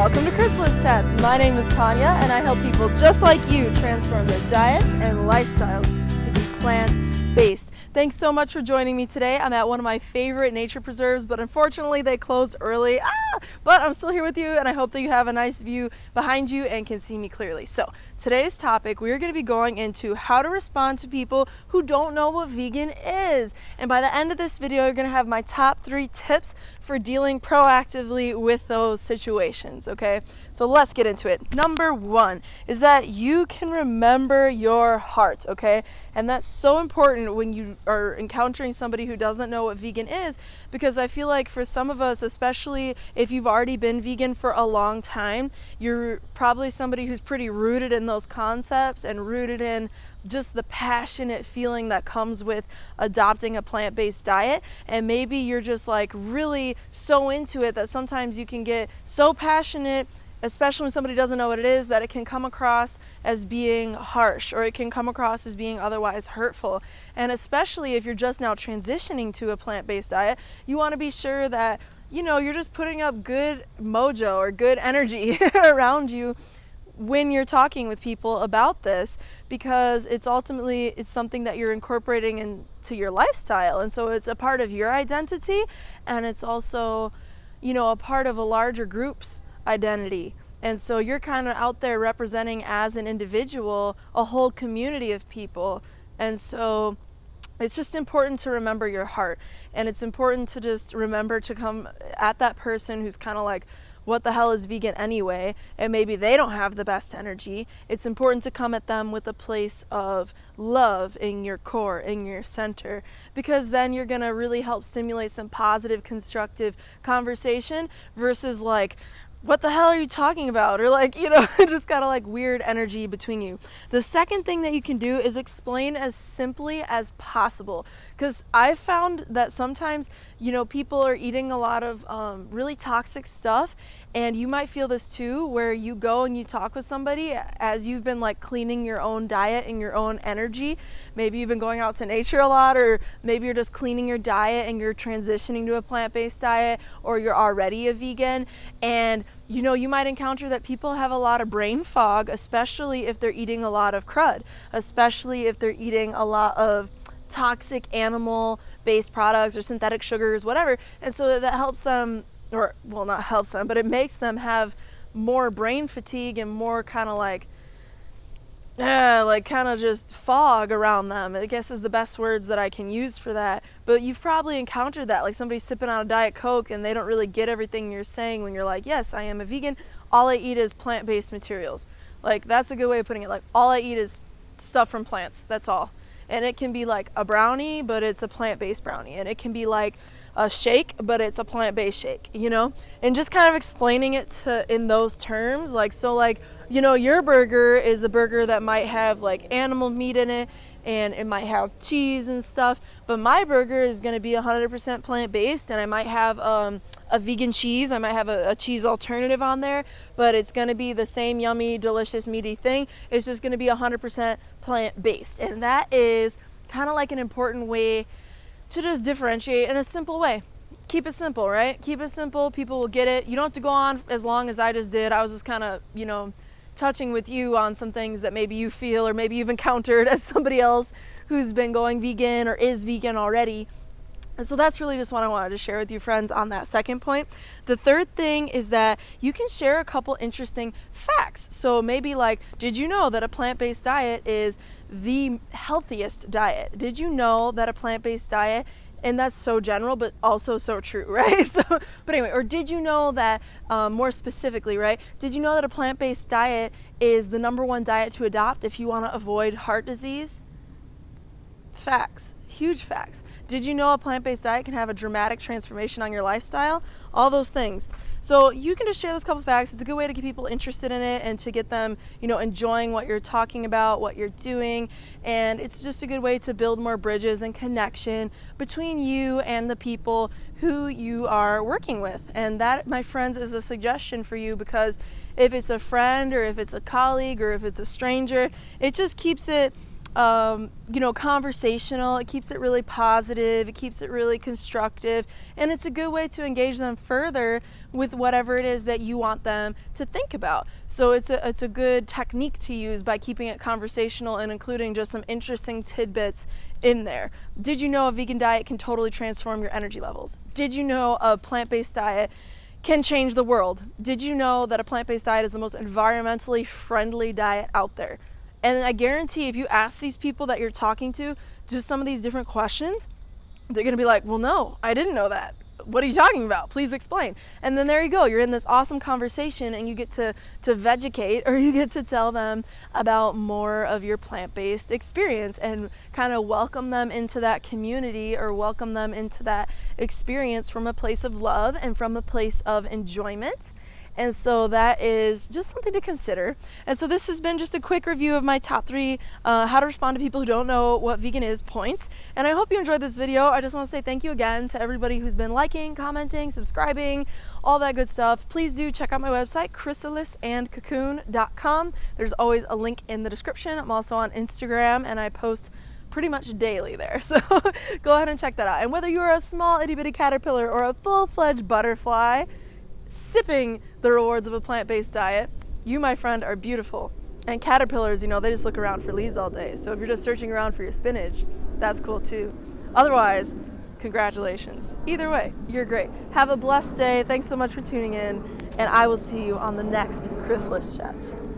Welcome to Chrysalis Chats. My name is Tanya, and I help people just like you transform their diets and lifestyles to be plant-based. Thanks so much for joining me today. I'm at one of my favorite nature preserves, but unfortunately they closed early. But I'm still here with you, and I hope that you have a nice view behind you and can see me clearly. So today's topic, we're going to be going into how to respond to people who don't know what vegan is. And by the end of this video, you're going to have my top 3 tips for dealing proactively with those situations, okay? So let's get into it. Number 1 is that you can remember your heart, okay? And that's so important when you are encountering somebody who doesn't know what vegan is, because I feel like for some of us, especially if you've already been vegan for a long time, you're probably somebody who's pretty rooted in those concepts and rooted in just the passionate feeling that comes with adopting a plant-based diet. And maybe you're just like really so into it that sometimes you can get so passionate, especially when somebody doesn't know what it is, that it can come across as being harsh, or it can come across as being otherwise hurtful. And especially if you're just now transitioning to a plant-based diet, you want to be sure that, you know, you're just putting up good mojo or good energy around you when you're talking with people about this, because it's something that you're incorporating into your lifestyle. And so it's a part of your identity, and it's also, you know, a part of a larger group's identity. And so you're kind of out there representing as an individual a whole community of people. And so it's just important to remember your heart, and it's important to just remember to come at that person who's kind of like, what the hell is vegan anyway? And maybe they don't have the best energy. It's important to come at them with a place of love in your core, in your center, because then you're going to really help stimulate some positive, constructive conversation versus like, what the hell are you talking about? Or like, you know, just kind of like weird energy between you. The second thing that you can do is explain as simply as possible. Because I found that sometimes, you know, people are eating a lot of really toxic stuff. And you might feel this too, where you go and you talk with somebody as you've been like cleaning your own diet and your own energy. Maybe you've been going out to nature a lot, or maybe you're just cleaning your diet and you're transitioning to a plant-based diet, or you're already a vegan. And you know, you might encounter that people have a lot of brain fog, especially if they're eating a lot of crud, especially if they're eating a lot of toxic animal-based products or synthetic sugars, whatever. And so that helps them, or well, not helps them, but it makes them have more brain fatigue and more kind of like kind of just fog around them, I guess is the best words that I can use for that. But you've probably encountered that, like somebody sipping on a Diet Coke and they don't really get everything you're saying when you're like, yes, I am a vegan, all I eat is plant-based materials. Like, that's a good way of putting it. Like, all I eat is stuff from plants, that's all. And it can be like a brownie, but it's a plant-based brownie. And it can be like a shake, but it's a plant-based shake, you know? And just kind of explaining it in those terms, like, so like, you know, your burger is a burger that might have like animal meat in it, and it might have cheese and stuff, but my burger is going to be 100% plant-based, and I might have a vegan cheese, I might have a cheese alternative on there, but it's going to be the same yummy, delicious, meaty thing. It's just going to be 100% plant-based. And that is kind of like an important way to just differentiate in a simple way. Keep it simple, right? Keep it simple. People will get it. You don't have to go on as long as I just did. I was just kind of, you know, touching with you on some things that maybe you feel, or maybe you've encountered as somebody else who's been going vegan or is vegan already. And so that's really just what I wanted to share with you, friends, on that second point. The third thing is that you can share a couple interesting facts. So maybe like, did you know that a plant-based diet is the healthiest diet? Did you know that a plant-based diet, and that's so general, but also so true, right? So, but anyway, or did you know that, more specifically, right? Did you know that a plant-based diet is the #1 diet to adopt if you want to avoid heart disease? Facts, huge facts. Did you know a plant-based diet can have a dramatic transformation on your lifestyle? All those things. So you can just share those couple facts. It's a good way to get people interested in it and to get them, you know, enjoying what you're talking about, what you're doing. And it's just a good way to build more bridges and connection between you and the people who you are working with. And that, my friends, is a suggestion for you, because if it's a friend or if it's a colleague or if it's a stranger, it just keeps it conversational. It keeps it really positive. It keeps it really constructive. And it's a good way to engage them further with whatever it is that you want them to think about. So it's a good technique to use by keeping it conversational and including just some interesting tidbits in there. Did you know a vegan diet can totally transform your energy levels? Did you know a plant-based diet can change the world? Did you know that a plant-based diet is the most environmentally friendly diet out there? And I guarantee if you ask these people that you're talking to just some of these different questions, they're going to be like, well, no, I didn't know that. What are you talking about? Please explain. And then there you go. You're in this awesome conversation and you get to vegucate, or you get to tell them about more of your plant-based experience and kind of welcome them into that community or welcome them into that experience from a place of love and from a place of enjoyment. And so that is just something to consider. And so this has been just a quick review of my top 3 how to respond to people who don't know what vegan is points. And I hope you enjoyed this video. I just want to say thank you again to everybody who's been liking, commenting, subscribing, all that good stuff. Please do check out my website, chrysalisandcocoon.com. There's always a link in the description. I'm also on Instagram and I post pretty much daily there. So go ahead and check that out. And whether you're a small itty bitty caterpillar or a full-fledged butterfly, sipping the rewards of a plant-based diet, you, my friend, are beautiful. And caterpillars, they just look around for leaves all day. So if you're just searching around for your spinach, that's cool too. Otherwise, congratulations. Either way, you're great. Have a blessed day. Thanks so much for tuning in, and I will see you on the next Chrysalis Chat.